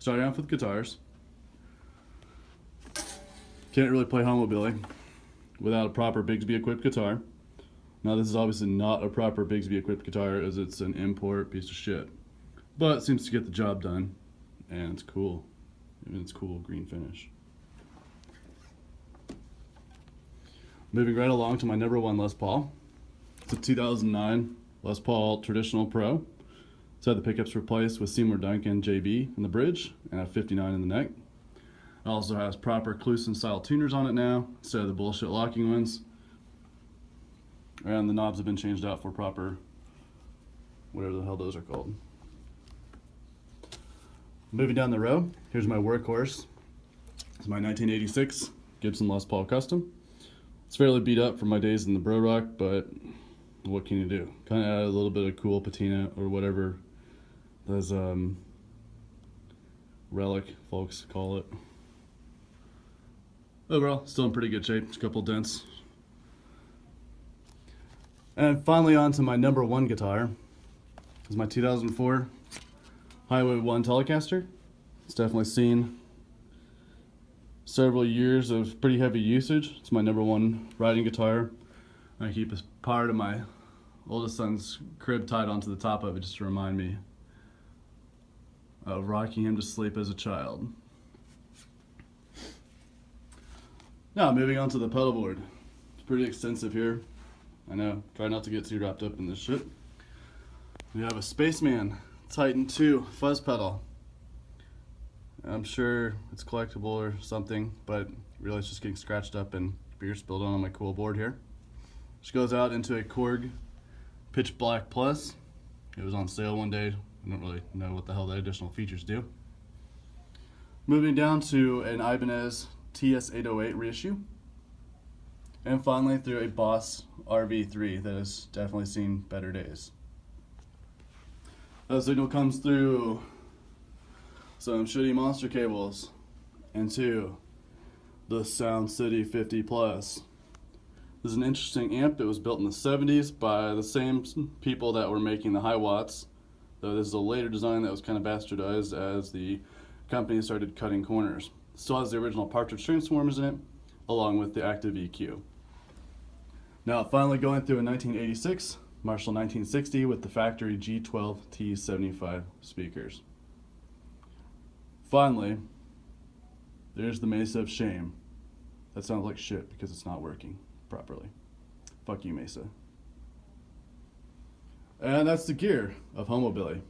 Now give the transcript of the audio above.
starting off with guitars. Can't really play Homobilly without a proper Bigsby equipped guitar. Now this is obviously not a proper Bigsby equipped guitar, as it's an import piece of shit. But it seems to get the job done, and it's cool. And it's cool green finish. Moving right along to my number one Les Paul. It's a 2009 Les Paul Traditional Pro. It's had the pickups replaced with Seymour Duncan JB in the bridge and a 59 in the neck. It also has proper Kluson style tuners on it now, instead of the bullshit locking ones. And the knobs have been changed out for proper, whatever the hell those are called. Moving down the row, here's my workhorse. It's my 1986 Gibson Les Paul Custom. It's fairly beat up from my days in the Bro Rock, but what can you do? Kind of add a little bit of cool patina or whatever those relic folks call it. Overall, still in pretty good shape. Just a couple dents. And finally on to my number one guitar. This is my 2004 Highway 1 Telecaster. It's definitely seen several years of pretty heavy usage. It's my number one riding guitar. I keep a part of my oldest son's crib tied onto the top of it just to remind me of rocking him to sleep as a child. Now moving on to the pedal board. It's pretty extensive here. I know, try not to get too wrapped up in this shit. We have a Spaceman Titan 2 fuzz pedal. I'm sure it's collectible or something, but really it's just getting scratched up and beer spilled on my cool board here. Which goes out into a Korg Pitch Black Plus. It was on sale one day. I don't really know what the hell the additional features do. Moving down to an Ibanez TS-808 reissue. And finally through a Boss RV3 that has definitely seen better days. The signal comes through some shitty monster cables into the Sound City 50 Plus. This is an interesting amp. It was built in the 70s by the same people that were making the Hiwatts, though this is a later design that was kind of bastardized as the company started cutting corners. It still has the original Partridge Transformers in it, along with the active EQ. Now finally going through a 1986 Marshall 1960 with the factory G12 T75 speakers. Finally, there's the Mesa of Shame. That sounds like shit because it's not working properly. Fuck you, Mesa. And that's the gear of Homobilly.